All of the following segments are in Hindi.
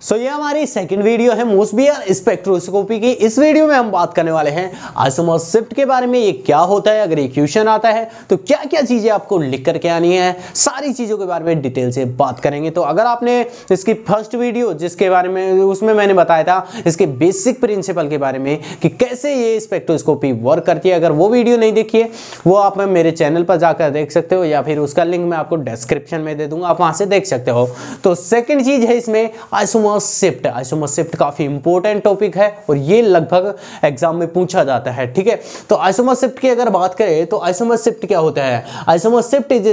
सो ये हमारी सेकंड वीडियो है मोसबियर स्पेक्ट्रोस्कोपी की। इस वीडियो में हम बात करने वाले हैं आइसोमर शिफ्ट के बारे में। ये क्या होता है, अगर ये क्वेश्चन आता है तो क्या क्या चीजें आपको लिख करके आनी है, सारी चीजों के बारे में डिटेल से बात करेंगे। तो अगर आपने इसकी फर्स्ट वीडियो जिसके बारे में उसमें मैंने बताया था इसके बेसिक प्रिंसिपल के बारे में कि कैसे ये स्पेक्ट्रोस्कोपी वर्क करती है, अगर वो वीडियो नहीं देखी है वो आप मेरे चैनल पर जाकर देख सकते हो या फिर उसका लिंक मैं आपको डिस्क्रिप्शन में दे दूंगा, आप वहां से देख सकते हो। तो सेकेंड चीज है इसमें आइसोमर शिफ्ट। आइसोमर शिफ्ट काफी इंपॉर्टेंट टॉपिक है और ये लगभग एग्जाम में पूछा जाता है, ठीक है। तो आइसोमर शिफ्ट की अगर बात करें तो आइसोमर शिफ्ट क्या होता है? Isomer shift is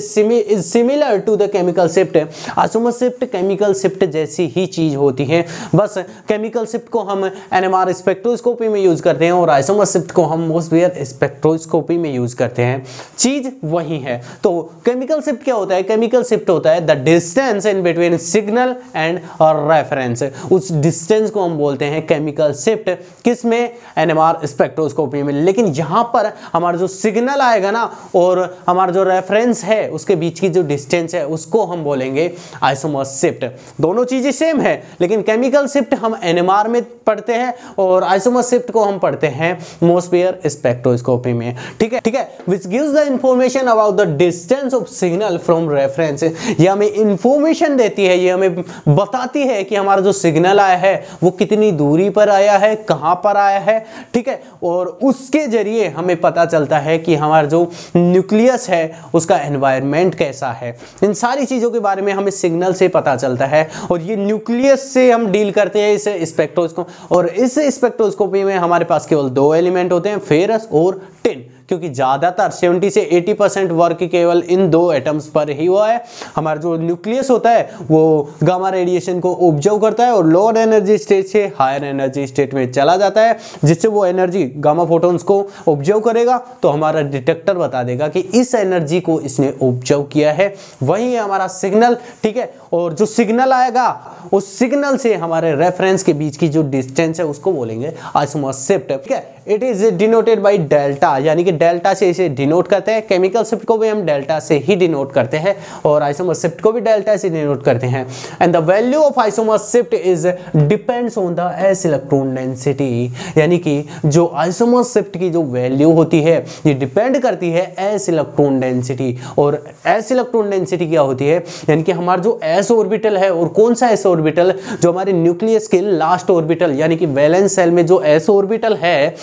similar to the chemical shift. Isomer shift chemical shift जैसी ही चीज होती है, बस केमिकल शिफ्ट को हम एनएमआर स्पेक्ट्रोस्कोपी में यूज करते हैं और आइसोमर शिफ्ट को हम मोसबियर स्पेक्ट्रोस्कोपी में यूज करते हैं, चीज वही है। तो केमिकल शिफ्ट क्या होता है? केमिकल शिफ्ट होता है the distance in between signal and reference. उस डिस्टेंस को हम बोलते हैं केमिकल शिफ्ट, किसमें? एनएमआर स्पेक्ट्रोस्कोपी में। लेकिन यहां पर हमारा जो सिग्नल आएगा ना और हमारा जो रेफरेंस है उसके बीच की जो डिस्टेंस है उसको हम बोलेंगे आइसोमर शिफ्ट। दोनों चीजें सेम है लेकिन केमिकल शिफ्ट हम एनएमआर में पढ़ते हैं और आइसोमर शिफ्ट को हम पढ़ते हैं मोसबियर स्पेक्ट्रोस्कोपी में, ठीक है, ठीक है। Which gives the information about the distance of signal from reference. ये हमें इंफॉर्मेशन देती है, ये हमें बताती है कि हमारा जो सिग्नल आया है वो कितनी दूरी पर आया है, कहां पर आया है, ठीक है। और उसके जरिए हमें पता चलता है कि हमारा जो न्यूक्लियस है उसका एनवायरनमेंट कैसा है। इन सारी चीजों के बारे में हमें सिग्नल से पता चलता है और ये न्यूक्लियस से हम डील करते हैं इस स्पेक्ट्रोस्कोप। और इस स्पेक्ट्रोस्कोपी में हमारे पास केवल दो एलिमेंट होते हैं, फेरस और टिन, क्योंकि ज्यादातर 70 से 80% वर्क केवल इन दो एटम्स पर ही हुआ है। हमारा जो न्यूक्लियस होता है वो गामा रेडिएशन को ऑब्जर्व करता है और लोअर एनर्जी स्टेट से हायर एनर्जी स्टेट में चला जाता है, जिससे वो एनर्जी गामा फोटॉन्स को ऑब्जर्व करेगा तो हमारा डिटेक्टर बता देगा कि इस एनर्जी को इसने ऑब्जर्व किया है। वही है हमारा सिग्नल, ठीक है। और जो सिग्नल आएगा उस सिग्नल से हमारे रेफरेंस के बीच की जो डिस्टेंस है उसको बोलेंगे आइसोमर शिफ्ट, ठीक है। It is denoted by delta, यानी कि डेल्टा से इसे डिनोट करते हैं। केमिकल शिफ्ट को भी हम डेल्टा से ही डिनोट करते हैं और आइसोमर शिफ्ट को भी डेल्टा से डिनोट करते हैं। And the value of isomer shift is depends on the S electron density, यानी कि जो आइसोमर शिफ्ट की जो वैल्यू होती है ये डिपेंड करती है एस इलेक्ट्रॉन डेंसिटी। और एस इलेक्ट्रॉन डेंसिटी क्या होती है? यानी कि हमारा जो एस ऑर्बिटल है, और कौन सा एस ऑर्बिटल? जो हमारे न्यूक्लियस के लास्ट ऑर्बिटल यानी कि वैलेंस शेल में जो एस ऑर्बिटल है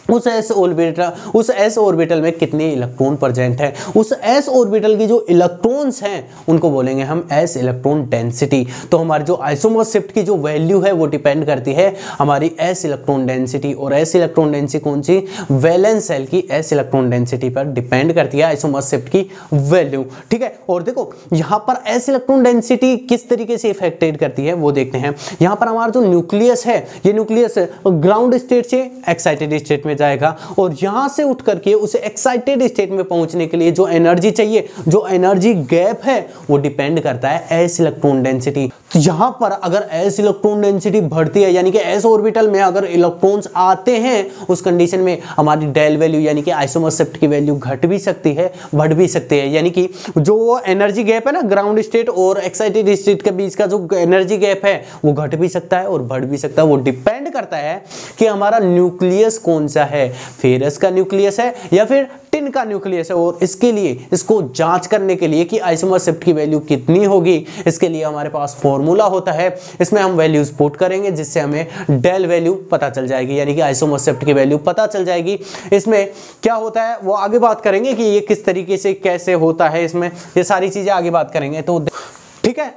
उस एस ऑर्बिटल में कितने इलेक्ट्रॉन प्रेजेंट है, उस एस ऑर्बिटल की जो इलेक्ट्रॉन्स हैं उनको बोलेंगे हम एस इलेक्ट्रॉन डेंसिटी। तो हमारी जो आइसोमर शिफ्ट की जो वैल्यू है वो डिपेंड करती है हमारी एस इलेक्ट्रॉन डेंसिटी। और एस इलेक्ट्रॉन डेंसिटी कौन सी? वैलेंस शेल की एस इलेक्ट्रॉन डेंसिटी पर डिपेंड करती है आइसोमर शिफ्ट की वैल्यू, ठीक है। और देखो यहाँ पर एस इलेक्ट्रॉन डेंसिटी किस तरीके से इफेक्टेड करती है वो देखते हैं। यहाँ पर हमारा जो न्यूक्लियस है ये न्यूक्लियस ग्राउंड स्टेट से एक्साइटेड स्टेट में जाएगा और यहां से उठ करके उसे एक्साइटेड स्टेट में पहुंचने के लिए जो एनर्जी चाहिए, जो एनर्जी गैप है वो डिपेंड करता है एस इलेक्ट्रॉन डेंसिटी। तो यहां पर अगर एस इलेक्ट्रॉन डेंसिटी बढ़ती है यानी कि एस ऑर्बिटल में अगर इलेक्ट्रॉन्स आते हैं उस कंडीशन में हमारी डेल वैल्यू यानी कि आइसोमर शिफ्ट की वैल्यू घट भी सकती है, बढ़ भी सकती है। यानी कि जो एनर्जी गैप है ना ग्राउंड स्टेट और एक्साइटेड स्टेट के बीच का जो एनर्जी गैप है वो घट भी सकता है और बढ़ भी सकता है। वो डिपेंड करता है कि हमारा न्यूक्लियस कौन सा है, फेरस का न्यूक्लियस है या फिर टिन का न्यूक्लियस है। और इसके लिए इसको जांच करने के लिए कि आइसोमर शिफ्ट की वैल्यू कितनी होगी, इसके लिए हमारे पास फॉर्मूला होता है। इसमें हम वैल्यूज पुट करेंगे जिससे हमें डेल वैल्यू पता चल जाएगी, यानी कि आइसोमर शिफ्ट की वैल्यू पता चल जाएगी। इसमें क्या होता है वो आगे बात करेंगे कि ये किस तरीके से कैसे होता है, इसमें ये सारी चीजें आगे बात करेंगे, तो ठीक है।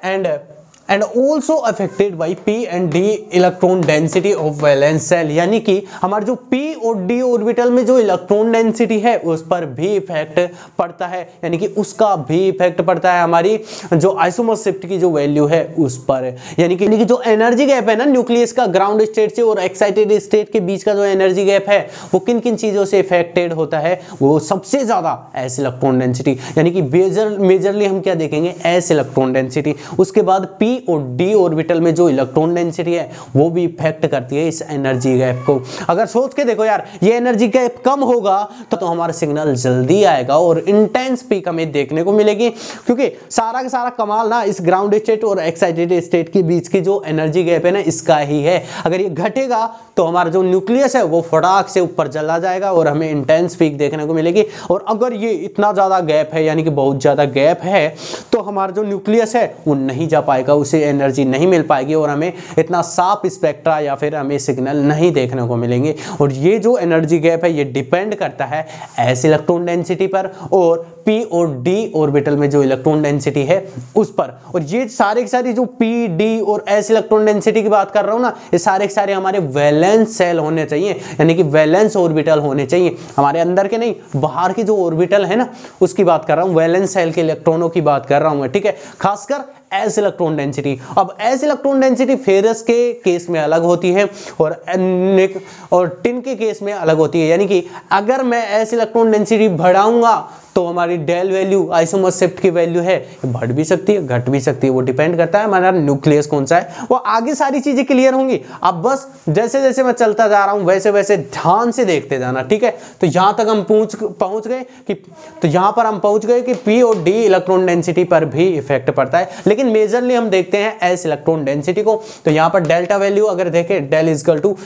And also affected by P and D electron density of valence shell, यानी कि हमारे जो पी और डी ऑर्बिटल में जो इलेक्ट्रॉन डेंसिटी है उस पर भी इफेक्ट पड़ता है, यानी कि उसका भी इफेक्ट पड़ता है हमारी जो आइसोमर शिफ्ट की जो वैल्यू है उस पर। यानी कि जो एनर्जी गैप है ना न्यूक्लियस का ग्राउंड स्टेट से और एक्साइटेड स्टेट के बीच का जो एनर्जी गैप है वो किन किन चीजों से इफेक्टेड होता है? वो सबसे ज्यादा एस इलेक्ट्रॉन डेंसिटी, यानी कि मेजरली हम क्या देखेंगे? S electron density. उसके बाद पी और डी ऑर्बिटल में जो इलेक्ट्रॉन डेंसिटी है वो भी इफेक्ट करती है इस एनर्जी गैप को। अगर सोच के देखो यार, ये एनर्जी गैप कम होगा तो हमारा सिग्नल जल्दी आएगा और इंटेंस पीक हमें देखने को मिलेगी, क्योंकि सारा का सारा कमाल ना इस ग्राउंड स्टेट और एक्साइटेड स्टेट के बीच की जो एनर्जी गैप है ना, इसका ही है। अगर ये घटेगा तो हमारा जो न्यूक्लियस है वो फटाक से ऊपर चला जाएगा और हमें इंटेंस पीक देखने को मिलेगी। और अगर ये इतना ज्यादा गैप है, यानी कि बहुत ज्यादा गैप है, तो हमारा जो न्यूक्लियस है वो नहीं जा पाएगा, उसे एनर्जी नहीं मिल पाएगी और हमें इतना साफ स्पेक्ट्रा या फिर हमें सिग्नल नहीं देखने को मिलेंगे। और ये जो एनर्जी गैप है ये डिपेंड करता है एस इलेक्ट्रॉन डेंसिटी पर और पी और डी ऑर्बिटल में जो इलेक्ट्रॉन डेंसिटी है उस पर। और ये सारे के सारे जो पी, डी और एस इलेक्ट्रॉन डेंसिटी की बात कर रहा हूं ना, ये सारे के सारे हमारे वैलेंस सेल होने चाहिए, यानी कि वैलेंस ऑर्बिटल होने चाहिए, हमारे अंदर के नहीं, बाहर की जो ऑर्बिटल है ना उसकी बात कर रहा हूं, वैलेंस सेल के इलेक्ट्रॉनों की बात कर रहा हूं मैं, ठीक है, खासकर एस इलेक्ट्रॉन डेंसिटी। अब एस इलेक्ट्रॉन डेंसिटी फेरस के केस में अलग होती है और टिन के केस में अलग होती है, यानी कि अगर मैं एस इलेक्ट्रॉन डेंसिटी बढ़ाऊंगा तो हमारी डेल वैल्यू, आइसोमर शिफ्ट की वैल्यू है, बढ़ भी सकती है, घट भी सकती है, वो डिपेंड करता है हमारा न्यूक्लियस कौन सा है। वो आगे सारी चीजें क्लियर होंगी, अब बस जैसे जैसे मैं चलता जा रहा हूं वैसे वैसे ध्यान से देखते जाना, ठीक है। तो यहां तक हम पहुंच गए कि, तो यहां पर हम पहुंच गए कि पी और डी इलेक्ट्रॉन डेंसिटी पर भी इफेक्ट पड़ता है, लेकिन मेजरली हम देखते हैं एस इलेक्ट्रॉन डेंसिटी को। तो यहां पर डेल्टा वैल्यू अगर देखें, डेल इजकल टू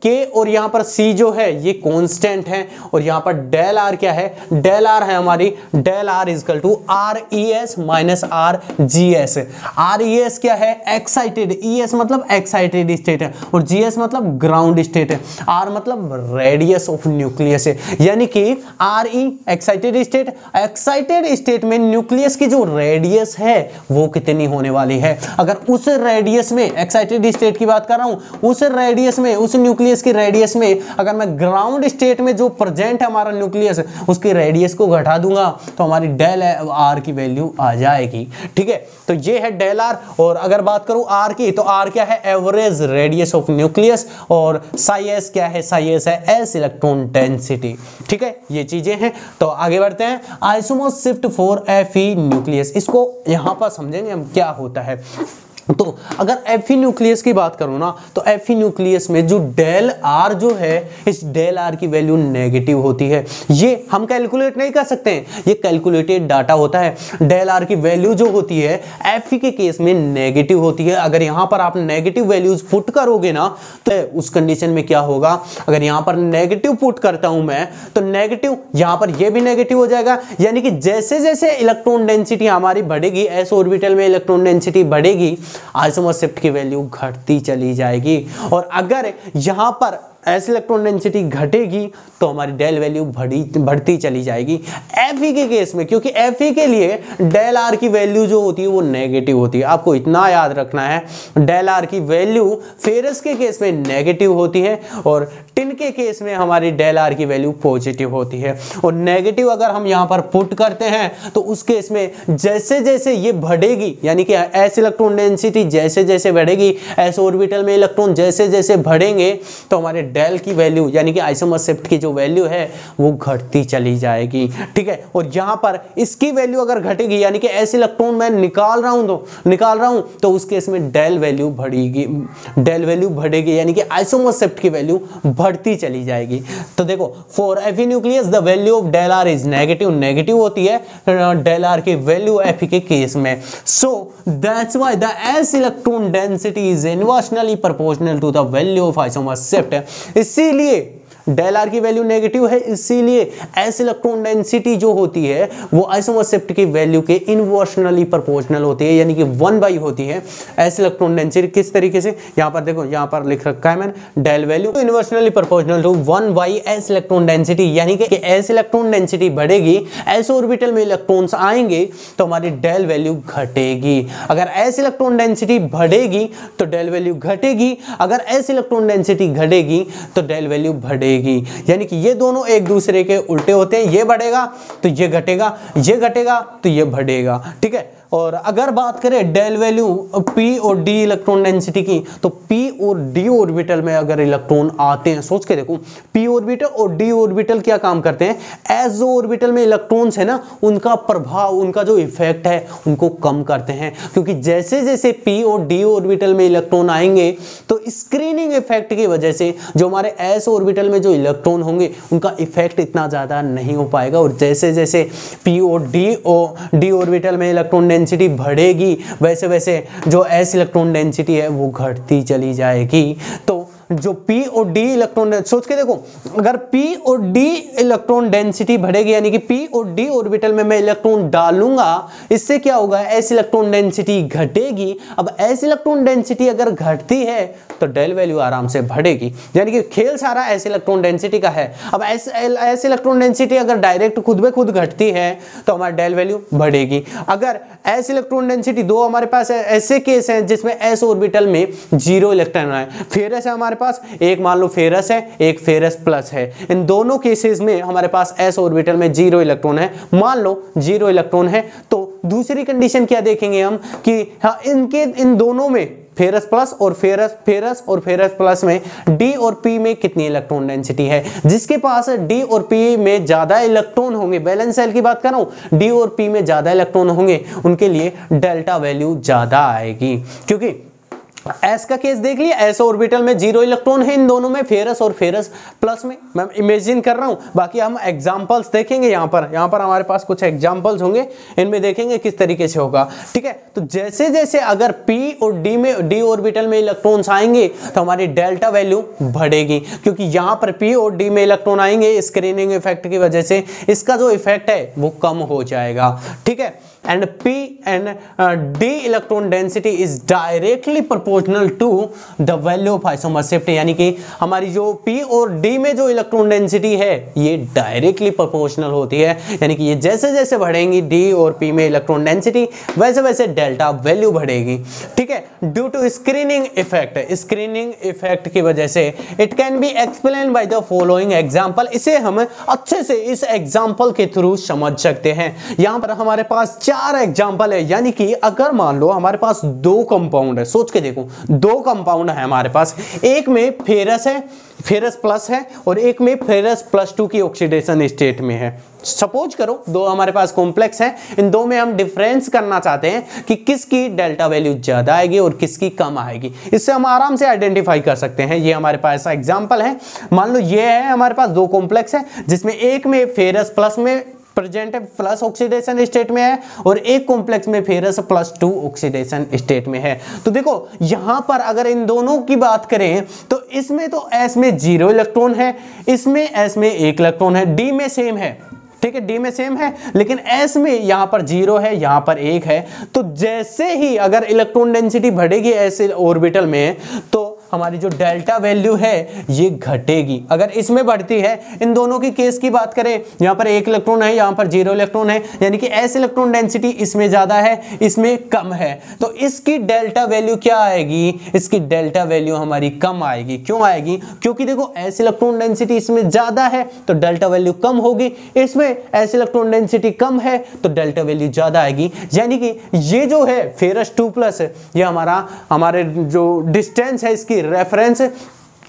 के और यहां पर सी जो है ये कांस्टेंट है, और यहां पर डेल आर क्या है, डेल आर है हमारी, del R equal to R E S minus R G S. R E S क्या है, एक्साइटेड, ई एस मतलब एक्साइटेड स्टेट है और जी एस मतलब ग्राउंड स्टेट है, आर मतलब रेडियस ऑफ न्यूक्लियस है, यानी कि R E excited state, excited state में न्यूक्लियस की जो रेडियस है वो कितनी होने वाली है। अगर उस रेडियस में, एक्साइटेड स्टेट की बात कर रहा हूं, उस रेडियस में, उस न्यूक्लियस की रेडियस में अगर मैं ग्राउंड स्टेट में जो प्रेजेंट है हमारा न्यूक्लियस, उसकी रेडियस को घटा दूंगा तो हमारी डेल आर की वैल्यू आ जाएगी, ठीक है। तो ये है डेल आर। और अगर बात करूं आर की, तो आर क्या है, एवरेज रेडियस ऑफ न्यूक्लियस, और साई एस क्या है, साई एस है एस इलेक्ट्रॉन डेंसिटी, ठीक है। ये चीजें हैं। तो आगे बढ़ते हैं, isomer shift for Fe nucleus, इसको यहां पर समझेंगे हम क्या होता है। तो अगर एफी न्यूक्लियस की बात करूं ना, तो एफी न्यूक्लियस में जो डेल आर जो है, इस डेल आर की वैल्यू नेगेटिव होती है। ये हम कैलकुलेट नहीं कर सकते हैं, ये कैलकुलेटेड डाटा होता है। डेल आर की वैल्यू जो होती है एफी के केस में नेगेटिव होती है। अगर यहां पर आप नेगेटिव वैल्यूज पुट करोगे ना, तो उस कंडीशन में क्या होगा, अगर यहां पर नेगेटिव पुट करता हूं मैं, तो नेगेटिव यहां पर ये भी नेगेटिव हो जाएगा, यानी कि जैसे जैसे इलेक्ट्रॉन डेंसिटी हमारी बढ़ेगी, एस ऑर्बिटल में इलेक्ट्रॉन डेंसिटी बढ़ेगी, आइसोमर शिफ्ट की वैल्यू घटती चली जाएगी। और अगर यहां पर एस इलेक्ट्रॉन डेंसिटी घटेगी तो हमारी डेल वैल्यू बढ़ती चली जाएगी एफई के केस में, क्योंकि एफई के लिए डेल आर की वैल्यू जो होती है वो नेगेटिव होती है। आपको इतना याद रखना है, डेल आर की वैल्यू फेरस के केस में नेगेटिव होती है और टिन के केस में हमारी डेल आर की वैल्यू पॉजिटिव होती है। और नेगेटिव अगर हम यहां पर पुट करते हैं तो उस केस में जैसे जैसे ये बढ़ेगी, यानी कि एस इलेक्ट्रॉन डेंसिटी जैसे जैसे बढ़ेगी, एस ऑर्बिटल में इलेक्ट्रॉन जैसे जैसे बढ़ेंगे, तो हमारे डेल की वैल्यू यानी कि आइसोमर शिफ्ट की जो वैल्यू है वो घटती चली जाएगी, ठीक है। और यहां पर इसकी वैल्यू अगर घटेगी, यानी कि एस इलेक्ट्रॉन मैं निकाल रहा हूं तो उस केस में डेल वैल्यू बढ़ेगी, यानी कि आइसोमर शिफ्ट की वैल्यू बढ़ती चली जाएगी। तो देखो, for Fe nucleus the value of del R is negative होती है डेल आर की वैल्यू एफई के केस में। So that's why the S electron density is inversely proportional to the value of isomer shift. इसीलिए डेल आर की वैल्यू नेगेटिव है, इसीलिए एस इलेक्ट्रॉन डेंसिटी जो होती है वो आइसोमर शिफ्ट की वैल्यू के इनवर्सनली प्रोपोर्शनल होती है, यानी कि 1/, होती है एस इलेक्ट्रॉन डेंसिटी। किस तरीके से, यहां पर देखो, यहां पर लिख रखा है मैंने, del value inversely proportional to 1/, S electron density, यानी कि एस इलेक्ट्रॉन डेंसिटी बढ़ेगी, एस ऑर्बिटल में इलेक्ट्रॉन्स आएंगे तो हमारी डेल वैल्यू घटेगी। अगर एस इलेक्ट्रॉन डेंसिटी बढ़ेगी तो डेल वैल्यू घटेगी, अगर एस इलेक्ट्रॉन डेंसिटी घटेगी तो डेल वैल्यू बढ़ेगी, यानी कि ये दोनों एक दूसरे के उल्टे होते हैं। ये बढ़ेगा तो ये घटेगा, ये घटेगा तो ये बढ़ेगा, ठीक है। और अगर बात करें डेल वैल्यू p और d इलेक्ट्रॉन डेंसिटी की, तो p और d ऑर्बिटल में अगर इलेक्ट्रॉन आते हैं, सोच के देखो, p ऑर्बिटल और d ऑर्बिटल क्या काम करते हैं, एस जो ऑर्बिटल में इलेक्ट्रॉन्स है ना, उनका प्रभाव, उनका जो इफेक्ट है उनको कम करते हैं, क्योंकि जैसे जैसे p और d ऑर्बिटल में इलेक्ट्रॉन आएंगे तो स्क्रीनिंग इफेक्ट की वजह से जो हमारे s ऑर्बिटल में जो इलेक्ट्रॉन होंगे उनका इफेक्ट इतना ज्यादा नहीं हो पाएगा, और जैसे जैसे p और d ऑर्बिटल में इलेक्ट्रॉन डेंसिटी बढ़ेगी वैसे वैसे जो s इलेक्ट्रॉन डेंसिटी है वो घटती चली जाएगी। तो जो p और d इलेक्ट्रॉन, सोच के देखो, अगर p और d इलेक्ट्रॉन डेंसिटी बढ़ेगी, यानी कि p और d ऑर्बिटल में मैं इलेक्ट्रॉन डालूंगा, इससे क्या होगा, s इलेक्ट्रॉन डेंसिटी घटेगी। अब s इलेक्ट्रॉन डेंसिटी अगर घटती है तो डेल वैल्यू आराम से बढ़ेगी, यानी कि खेल सारा s इलेक्ट्रॉन डेंसिटी का है। अब s इलेक्ट्रॉन डेंसिटी अगर डायरेक्ट खुद ब खुद घटती है तो हमारा डेल वैल्यू बढ़ेगी। अगर s इलेक्ट्रॉन डेंसिटी, दो हमारे पास ऐसे केस हैं जिसमें s ऑर्बिटल में 0 इलेक्ट्रॉन है, फेरस है हमारे पास, एक मान लो फेरस है, एक फेरस प्लस है, इन दोनों केसेस में हमारे पास s ऑर्बिटल में 0 इलेक्ट्रॉन है, मान लो 0 इलेक्ट्रॉन है, तो दूसरी कंडीशन क्या देखेंगे हम कि हाँ, इन दोनों में फेरस प्लस और फेरस और फेरस प्लस में d और p में कितनी इलेक्ट्रॉन डेंसिटी है। जिसके पास d और p में ज्यादा इलेक्ट्रॉन होंगे, वैलेंस शेल की बात कर रहा हूं, d और p में ज्यादा इलेक्ट्रॉन होंगे, उनके लिए डेल्टा वैल्यू ज्यादा आएगी। क्योंकि s का केस देख लिया, s ऑर्बिटल में 0 इलेक्ट्रॉन है इन दोनों में, फेरस और फेरस प्लस में, मैं इमेजिन कर रहा हूं। बाकी हम एग्जांपल्स देखेंगे, यहाँ पर हमारे पास कुछ एग्जांपल्स होंगे, इनमें देखेंगे किस तरीके से होगा। ठीक है, तो जैसे जैसे अगर p और d ऑर्बिटल में इलेक्ट्रॉन्स आएंगे तो हमारी डेल्टा वैल्यू बढ़ेगी, क्योंकि यहाँ पर p और d में इलेक्ट्रॉन आएंगे, स्क्रीनिंग इफेक्ट की वजह से इसका जो इफेक्ट है वो कम हो जाएगा। ठीक है, and p and d electron density is directly proportional to the value of isomer shift, यानी कि हमारी जो p और d में जो इलेक्ट्रॉन डेंसिटी है ये डायरेक्टली प्रोपोर्शनल होती है, यानी कि ये जैसे जैसे बढ़ेंगी d और p में इलेक्ट्रॉन डेंसिटी वैसे वैसे डेल्टा वैल्यू बढ़ेगी। ठीक है, ड्यू टू स्क्रीनिंग इफेक्ट की वजह से it can be explain by the following example, इसे हम अच्छे से इस एग्जांपल के थ्रू समझ सकते हैं। यहाँ पर हमारे पास 4 एग्जाम्पल है, यानी कि अगर मान लो हमारे पास 2 कंपाउंड है, सोच के देखो 2 कंपाउंड है हमारे पास, एक में फेरस है, फेरस प्लस है, और एक में फेरस +2 की ऑक्सीडेशन स्टेट में है। सपोज करो 2 हमारे पास कॉम्प्लेक्स है, इन 2 में हम डिफरेंस करना चाहते हैं कि किसकी डेल्टा वैल्यू ज्यादा आएगी और किसकी कम आएगी। इससे हम आराम से आइडेंटिफाई कर सकते हैं। ये हमारे पास ऐसा एग्जाम्पल है, मान लो ये है हमारे पास 2 कॉम्प्लेक्स है, जिसमें एक में फेरस प्लस में प्रेजेंट है, प्लस ऑक्सीडेशन स्टेट में है, और एक कॉम्प्लेक्स में फेरस +2 ऑक्सीडेशन स्टेट में है। तो देखो यहां पर अगर इन दोनों की बात करें तो इसमें तो s में 0 इलेक्ट्रॉन है, इसमें s में 1 इलेक्ट्रॉन है, d में सेम है। ठीक है, d में सेम है, लेकिन s में यहां पर 0 है, यहां पर 1 है। तो जैसे ही अगर इलेक्ट्रॉन डेंसिटी बढ़ेगी s ऑर्बिटल में तो हमारी जो डेल्टा वैल्यू है ये घटेगी। अगर इसमें बढ़ती है, इन दोनों की केस की बात करें, यहाँ पर 1 इलेक्ट्रॉन है, यहाँ पर 0 इलेक्ट्रॉन है, यानी कि s इलेक्ट्रॉन डेंसिटी इसमें ज्यादा है, इसमें कम है, तो इसकी डेल्टा वैल्यू क्या आएगी, इसकी डेल्टा वैल्यू हमारी कम आएगी। क्यों आएगी, क्योंकि देखो s इलेक्ट्रॉन डेंसिटी इसमें ज्यादा है तो डेल्टा वैल्यू कम होगी, इसमें s इलेक्ट्रॉन डेंसिटी कम है तो डेल्टा वैल्यू ज्यादा आएगी। यानी कि ये जो है फेरस 2+, ये हमारे जो डिस्टेंस है इसकी रेफरेंस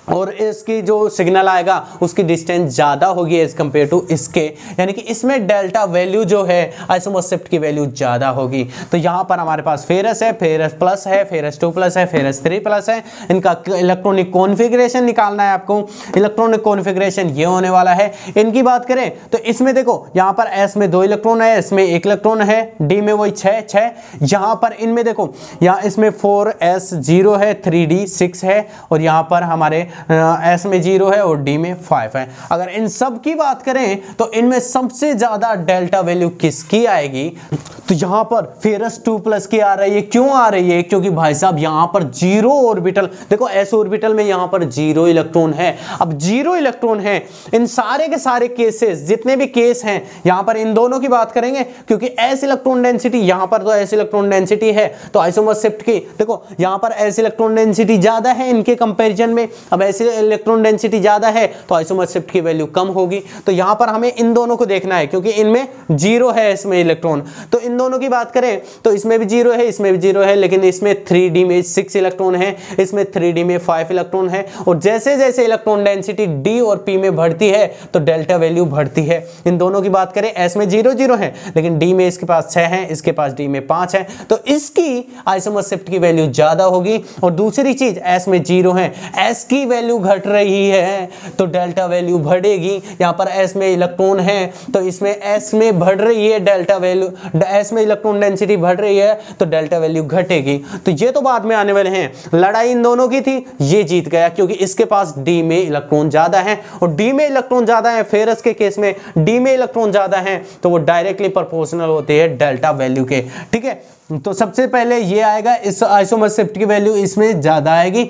और इसकी जो सिग्नल आएगा उसकी डिस्टेंस ज्यादा होगी एज कंपेयर टू इसके, यानी कि इसमें डेल्टा वैल्यू जो है आइसोमर शिफ्ट की वैल्यू ज्यादा होगी। तो यहाँ पर हमारे पास फेरस है, फेरस प्लस है, फेरस 2+ है, फेरस 3+ है, इनका इलेक्ट्रॉनिक कॉन्फ़िगरेशन निकालना है आपको। इलेक्ट्रॉनिक कॉन्फ़िगरेशन ये होने वाला है। इनकी बात करें तो इसमें देखो यहाँ पर s में 2 इलेक्ट्रॉन है, इसमें 1 इलेक्ट्रॉन है, d में वही 6 यहाँ पर इनमें देखो यहाँ इसमें 4s 0 है, 3d 6 है, और यहाँ पर हमारे s में 0 है और d में 5 है। अगर इन सब की बात करें तो इनमें सबसे ज्यादा डेल्टा वैल्यू किसकी आएगी, तो यहां पर फेरस 2+ की आ रही है। क्यों आ रही है, क्योंकि भाई साहब यहां पर 0 ऑर्बिटल, देखो s ऑर्बिटल में यहां पर 0 इलेक्ट्रॉन है। अब 0 इलेक्ट्रॉन है, इन सारे के सारे केसेस जितने भी केस हैं यहां पर इन दोनों की बात करेंगे, क्योंकि s इलेक्ट्रॉन डेंसिटी यहां पर तो s इलेक्ट्रॉन डेंसिटी है, तो आइसोमर शिफ्ट की देखो यहां पर s इलेक्ट्रॉन डेंसिटी ज्यादा है इनके कंपैरिजन में। अब अब ऐसे इलेक्ट्रॉन डेंसिटी ज़्यादा है तो आइसोमर शिफ्ट की वैल्यू कम होगी। तो यहाँ पर हमें इन दोनों को देखना है क्योंकि इनमें जीरो है इसमें इलेक्ट्रॉन, तो इन दोनों की बात करें तो इसमें भी जीरो है इसमें भी जीरो है, लेकिन इसमें 3D में 6 इलेक्ट्रॉन है, इसमें 3D में 5 इलेक्ट्रॉन है। और जैसे जैसे इलेक्ट्रॉन डेंसिटी D और P में बढ़ती है तो डेल्टा वैल्यू बढ़ती है। इन दोनों की बात करें S में 0 0 है, लेकिन D में इसके पास 6 है, इसके पास D में 5 है, तो इसकी आइसोमर शिफ्ट की वैल्यू ज्यादा होगी। और दूसरी चीज S में 0 है, S की वैल्यू घट रही है तो डेल्टा वैल्यू बढ़ेगी। यहाँ पर S में इलेक्ट्रॉन है तो इसमें S में बढ़ रही है डेल्टा वैल्यू, S में इलेक्ट्रॉन डेंसिटी बढ़ रही है तो डेल्टा वैल्यू घटेगी। तो ये तो बाद में आने वाले हैं। लड़ाई इन दोनों की थी, ये जीत गया क्योंकि इसके पास D में इलेक्ट्रॉन ज्यादा है और D में इलेक्ट्रॉन ज्यादा है। फेरस के केस में D में इलेक्ट्रॉन ज्यादा है तो वो डायरेक्टली प्रोपोर्शनल होती है डेल्टा वैल्यू के। ठीक है, तो सबसे पहले ये आएगा, इस आइसोमर शिफ्ट की वैल्यू इसमें ज्यादा आएगी।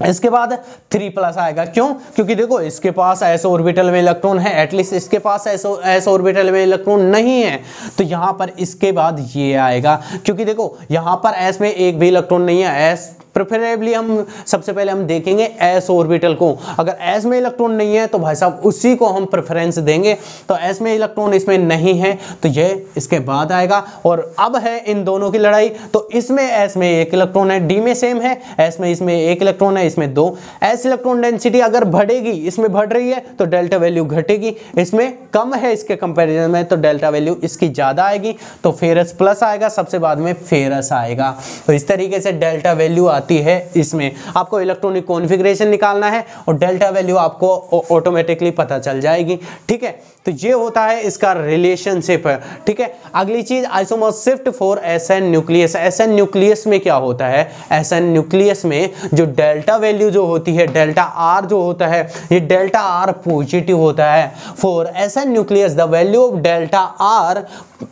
इसके बाद 3+ आएगा, क्यों? क्योंकि देखो इसके पास s ऑर्बिटल में इलेक्ट्रॉन है, एटलीस्ट इसके पास s ऑर्बिटल में इलेक्ट्रॉन नहीं है, तो यहाँ पर इसके बाद ये आएगा। क्योंकि देखो यहाँ पर s में एक भी इलेक्ट्रॉन नहीं है। s प्रेफरेबली हम सबसे पहले हम देखेंगे s ऑर्बिटल को। अगर s में इलेक्ट्रॉन नहीं है तो भाई साहब उसी को हम प्रेफरेंस देंगे। तो s में इलेक्ट्रॉन इसमें नहीं है तो ये इसके बाद आएगा। और अब है इन दोनों की लड़ाई, तो इसमें s में 1 इलेक्ट्रॉन है, D में सेम है, s में इसमें 1 इलेक्ट्रॉन है, इसमें 2। s इलेक्ट्रॉन डेंसिटी अगर बढ़ेगी, इसमें बढ़ रही है तो डेल्टा वैल्यू घटेगी, इसमें कम है इसके कंपैरिजन में तो डेल्टा वैल्यू इसकी ज्यादा आएगी। तो फेरस प्लस आएगा, सबसे बाद में फेरस आएगा। तो इस तरीके से डेल्टा वैल्यू आती है। इसमें आपको इलेक्ट्रॉनिक कॉन्फ़िगरेशन निकालना है और डेल्टा वैल्यू आपको ऑटोमेटिकली पता चल जाएगी। ठीक है, तो ये होता है इसका रिलेशनशिप। ठीक है, अगली चीज isomer shift for SN nucleus. SN nucleus में क्या होता है? SN न्यूक्लियस में जो डेल्टा वैल्यू जो होती है, डेल्टा R जो होता है, ये डेल्टा R पॉजिटिव होता है। For SN nucleus the value of delta R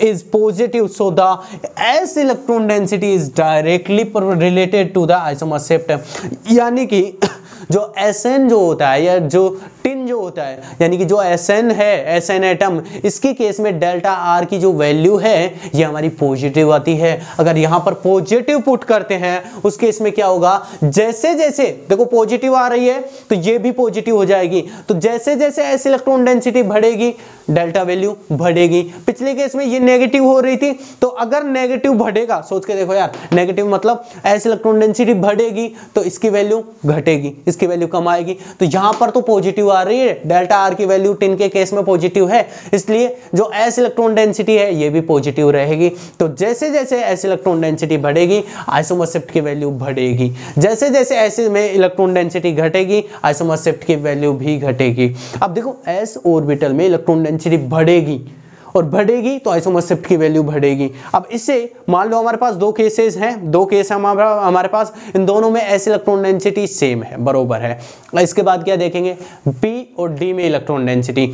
is positive, so the S electron density is directly related to the isomer shift। यानी कि जो SN जो होता है या जो टिन जो होता है, यानी कि जो SN है, SN एटम, इसके केस में डेल्टा R की जो वैल्यू है ये हमारी पॉजिटिव आती है। अगर यहाँ पर पॉजिटिव पुट करते हैं उस केस में क्या होगा? जैसे जैसे देखो पॉजिटिव आ रही है तो ये भी पॉजिटिव हो जाएगी, तो जैसे जैसे S इलेक्ट्रॉन डेंसिटी बढ़ेगी डेल्टा वैल्यू बढ़ेगी। पिछले केस में ये नेगेटिव हो रही थी, तो अगर नेगेटिव बढ़ेगा, सोच के देखो यार, नेगेटिव मतलब S इलेक्ट्रॉन डेंसिटी बढ़ेगी तो इसकी वैल्यू घटेगी, इसकी वैल्यू कम आएगी। तो यहाँ पर तो पॉजिटिव आ रही है, डेल्टा R की वैल्यू टिन के केस में पॉजिटिव है, इसलिए जो S इलेक्ट्रॉन डेंसिटी है ये भी पॉजिटिव रहेगी। तो जैसे जैसे S इलेक्ट्रॉन डेंसिटी बढ़ेगी आइसोमर शिफ्ट की वैल्यू बढ़ेगी, जैसे जैसे S में इलेक्ट्रॉन डेंसिटी घटेगी आइसोमर शिफ्ट की वैल्यू भी घटेगी। अब देखो S ऑर्बिटल में इलेक्ट्रॉन डेंसिटी बढ़ेगी और बढ़ेगी तो आइसोमर शिफ्ट की वैल्यू बढ़ेगी। अब इससे मान लो हमारे पास दो केसेस हैं, दो केस हमारे पास, इन दोनों में S इलेक्ट्रॉन डेंसिटी सेम है, बरोबर है। इसके बाद क्या देखेंगे? P और D में इलेक्ट्रॉन डेंसिटी।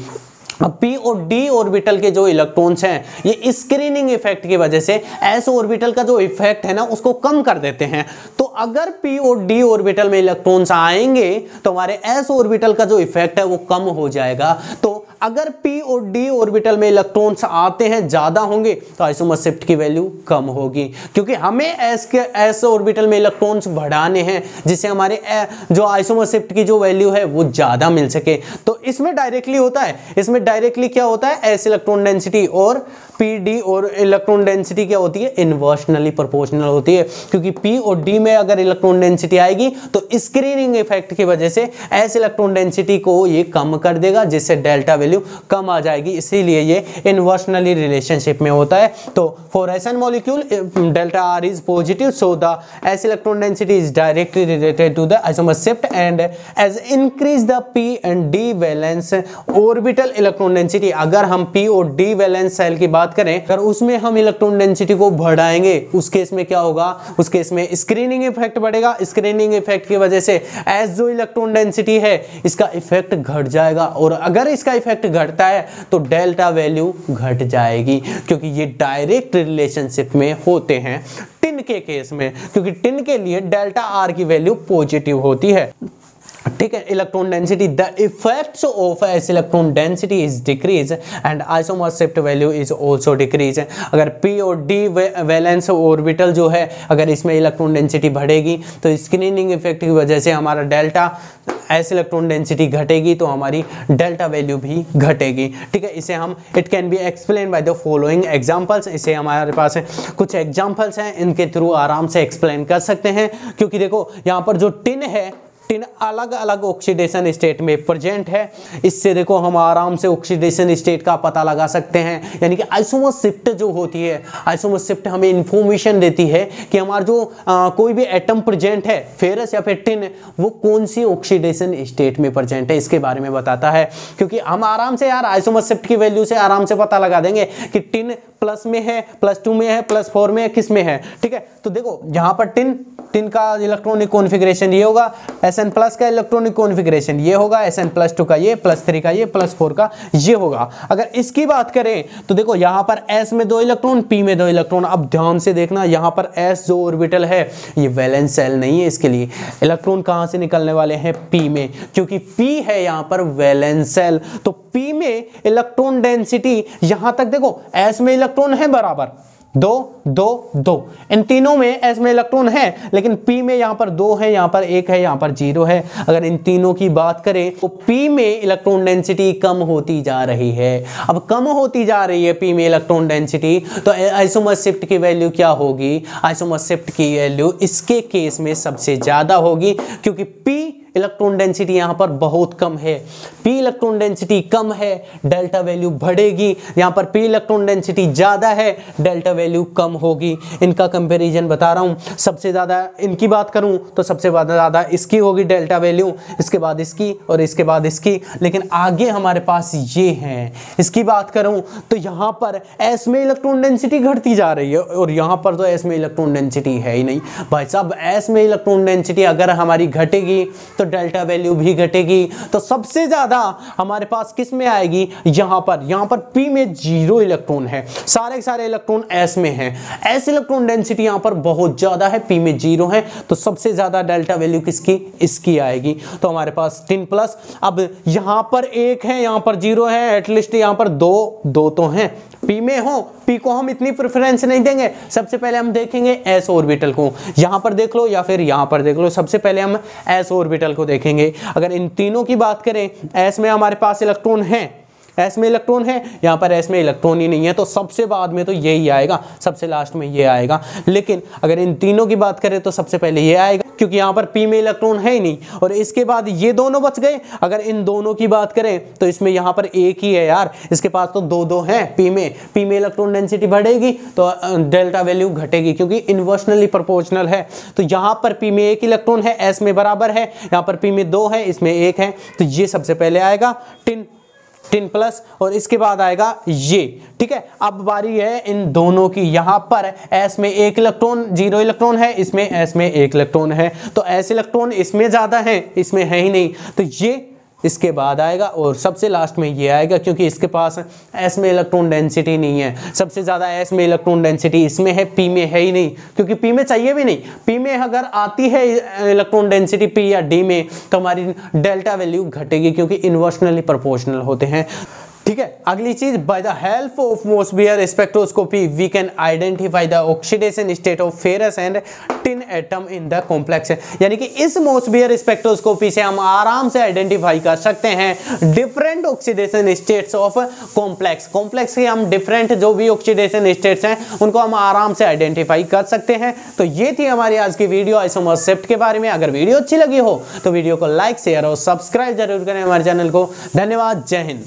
अब P और D ऑर्बिटल के जो इलेक्ट्रॉन्स हैं ये स्क्रीनिंग इफेक्ट की वजह से S ऑर्बिटल का जो इफेक्ट है ना उसको कम कर देते हैं। तो अगर P और D ऑर्बिटल में इलेक्ट्रॉन्स आएंगे तो हमारे S ऑर्बिटल का जो इफेक्ट है वो कम हो जाएगा। तो अगर P और D ऑर्बिटल में इलेक्ट्रॉन्स आते हैं, ज्यादा होंगे, तो आइसोमर शिफ्ट की वैल्यू कम होगी, क्योंकि हमें S ऑर्बिटल में इलेक्ट्रॉन्स बढ़ाने हैं जिससे हमारे जो आइसोमर शिफ्ट की जो वैल्यू है वो ज्यादा मिल सके। तो इसमें डायरेक्टली होता है, इसमें डायरेक्टली क्या होता है? S इलेक्ट्रॉन डेंसिटी और PD और इलेक्ट्रॉन डेंसिटी क्या होती है? इनवर्सनली प्रोपोर्शनल होती है, क्योंकि P और D में अगर इलेक्ट्रॉन डेंसिटी आएगी तो स्क्रीनिंग इफेक्ट की वजह से S इलेक्ट्रॉन डेंसिटी को ये कम कर देगा, जिससे डेल्टा वैल्यू कम आ जाएगी, इसीलिए ये इनवर्सनली रिलेशनशिप में होता है। तो for SN molecule delta R is positive, so the S electron density is directly related to the isomer shift and as increase the P and D valence orbital electron density. अगर हम P और D वैलेंस सेल की बात करें, अगर उसमें हम इलेक्ट्रॉन डेंसिटी को बढ़ाएंगे उस केस में क्या होगा? उस केस में स्क्रीनिंग इफेक्ट बढ़ेगा। स्क्रीनिंग इफेक्ट की वजह से S जो इलेक्ट्रॉन डेंसिटी है इसका इफेक्ट घट जाएगा, और अगर इसका इफेक्ट घटता है तो डेल्टा वैल्यू घट जाएगी, क्योंकि ये डायरेक्ट रिलेशनशिप में होते हैं टिन के केस में, क्योंकि टिन के लिए डेल्टा R की वैल्यू पॉजिटिव होती है। ठीक है, electron density, the effects of S electron density is decrease and isomer shift value is also decrease. अगर P और D वैलेंस ऑर्बिटल जो है, अगर इसमें इलेक्ट्रॉन डेंसिटी बढ़ेगी तो स्क्रीनिंग इफेक्ट की वजह से हमारा डेल्टा s इलेक्ट्रॉन डेंसिटी घटेगी तो हमारी डेल्टा वैल्यू भी घटेगी। ठीक है, इसे हम it can be explain by the following examples. इसे हमारे पास कुछ एग्जांपल्स हैं, इनके थ्रू आराम से एक्सप्लेन कर सकते हैं। क्योंकि देखो यहाँ पर जो टिन है, टिन अलग अलग ऑक्सीडेशन स्टेट में प्रेजेंट है। इससे देखो हम आराम से ऑक्सीडेशन स्टेट का पता लगा सकते हैं। यानी कि आइसोमर शिफ्ट जो होती है, आइसोमर शिफ्ट हमें इंफॉर्मेशन देती है कि हमारा जो कोई भी एटम प्रेजेंट है, फेरस या फिर टिन, वो कौन सी ऑक्सीडेशन स्टेट में प्रेजेंट है, इसके बारे में बताता है। क्योंकि हम आराम से यार आइसोमर शिफ्ट की वैल्यू से आराम से पता लगा देंगे कि टिन प्लस में है, +2 में है, +4 में है, किस में है। ठीक है, तो देखो यहाँ पर टिन का इलेक्ट्रॉनिक कॉन्फ़िगरेशन ये होगा, Sn+ का इलेक्ट्रॉनिक कॉन्फ़िगरेशन ये होगा, Sn+2 का ये, +3 का ये, +4 का ये होगा। अगर इसकी बात करें तो देखो यहाँ पर S में 2 इलेक्ट्रॉन, P में 2 इलेक्ट्रॉन। अब ध्यान से देखना, यहाँ पर S जो ऑर्बिटल है ये वैलेंस शेल नहीं है, इसके लिए इलेक्ट्रॉन कहाँ से निकलने वाले हैं, P में, क्योंकि P है यहाँ पर वैलेंस शेल। तो P में इलेक्ट्रॉन डेंसिटी यहाँ तक देखो S में इलेक्ट्रॉन है बराबर 2 2 2, इन तीनों में S में इलेक्ट्रॉन है, लेकिन P में यहाँ पर 2 है, यहाँ पर 1 है, यहाँ पर 0 है। अगर इन तीनों की बात करें तो P में इलेक्ट्रॉन डेंसिटी कम होती जा रही है। अब कम होती जा रही है P में इलेक्ट्रॉन डेंसिटी, तो आइसोमर शिफ्ट की वैल्यू क्या होगी, आइसोमर शिफ्ट की वैल्यू इसके केस में सबसे ज्यादा होगी। क्योंकि P इलेक्ट्रॉन डेंसिटी यहाँ पर बहुत कम है, P इलेक्ट्रॉन डेंसिटी कम है, डेल्टा वैल्यू बढ़ेगी। यहाँ पर P इलेक्ट्रॉन डेंसिटी ज़्यादा है, डेल्टा वैल्यू कम होगी। इनका कंपैरिजन बता रहा हूँ। सबसे ज़्यादा इनकी बात करूँ तो सबसे ज़्यादा इसकी होगी डेल्टा वैल्यू, इसके बाद इसकी और इसके बाद इसकी। लेकिन आगे हमारे पास ये हैं, इसकी बात करूँ तो यहाँ पर S में इलेक्ट्रॉन डेंसिटी घटती जा रही है और यहाँ पर तो S में इलेक्ट्रॉन डेंसिटी है ही नहीं। भाई साहब, S में इलेक्ट्रॉन डेंसिटी अगर हमारी घटेगी तो डेल्टा वैल्यू भी घटेगी। तो सबसे ज्यादा हमारे पास किस में आएगी, यहाँ पर P में 0 इलेक्ट्रॉन है, सारे इलेक्ट्रॉन S में हैं। S इलेक्ट्रॉन डेंसिटी यहाँ पर बहुत ज्यादा है, P में 0 है, तो सबसे ज्यादा डेल्टा वैल्यू किसकी, इसकी आएगी। तो हमारे पास 10+। अब यहाँ पर 1 है, यहाँ पर 0 है, एटलीस्ट यहाँ पर 2 तो हैं। P में हो, P को हम इतनी प्रेफरेंस नहीं देंगे। सबसे पहले हम देखेंगे S ऑर्बिटल को, यहाँ पर देख लो या फिर यहाँ पर देख लो। सबसे पहले हम S ऑर्बिटल को देखेंगे। अगर इन तीनों की बात करें, S में हमारे पास इलेक्ट्रॉन है, S में इलेक्ट्रॉन है, यहाँ पर S में इलेक्ट्रॉन ही नहीं है, तो सबसे बाद में तो यही आएगा, सबसे लास्ट में ये आएगा। लेकिन अगर इन तीनों की बात करें तो सबसे पहले ये आएगा, क्योंकि यहाँ पर P में इलेक्ट्रॉन है ही नहीं, और इसके बाद ये दोनों बच गए। अगर इन दोनों की बात करें तो इसमें यहाँ पर एक ही है यार, इसके पास तो 2 हैं। P में इलेक्ट्रॉन डेंसिटी बढ़ेगी तो डेल्टा वैल्यू घटेगी, क्योंकि इन्वर्सनली प्रोपोर्शनल है। तो यहाँ पर P में 1 इलेक्ट्रॉन है, S में बराबर है, यहाँ पर P में 2 है, इसमें 1 है, तो ये सबसे पहले आएगा 10+, और इसके बाद आएगा ये। ठीक है, अब बारी है इन दोनों की। यहाँ पर S में 1 इलेक्ट्रॉन, 0 इलेक्ट्रॉन है, इसमें S में 1 इलेक्ट्रॉन है, तो S इलेक्ट्रॉन इसमें ज्यादा है, इसमें है ही नहीं, तो ये इसके बाद आएगा और सबसे लास्ट में ये आएगा, क्योंकि इसके पास S में इलेक्ट्रॉन डेंसिटी नहीं है। सबसे ज़्यादा S में इलेक्ट्रॉन डेंसिटी इसमें है, P में है ही नहीं, क्योंकि P में चाहिए भी नहीं। P में अगर आती है इलेक्ट्रॉन डेंसिटी P या D में तो हमारी डेल्टा वैल्यू घटेगी, क्योंकि इन्वर्सनली प्रोपोर्शनल होते हैं। ठीक है, अगली चीज, by the help of Mossbauer spectroscopy we can identify the oxidation state of ferrous and tin atom in the complex. यानी कि इस मोसबियर स्पेक्ट्रोस्कोपी से हम आराम से आइडेंटिफाई कर सकते हैं different oxidation states of complex के हम डिफरेंट जो भी ऑक्सीडेशन स्टेट्स हैं उनको हम आराम से आइडेंटिफाई कर सकते हैं। तो ये थी हमारी आज की वीडियो आइसोमर शिफ्ट के बारे में। अगर वीडियो अच्छी लगी हो तो वीडियो को लाइक, शेयर और सब्सक्राइब जरूर करें हमारे चैनल को। धन्यवाद, जय हिंद।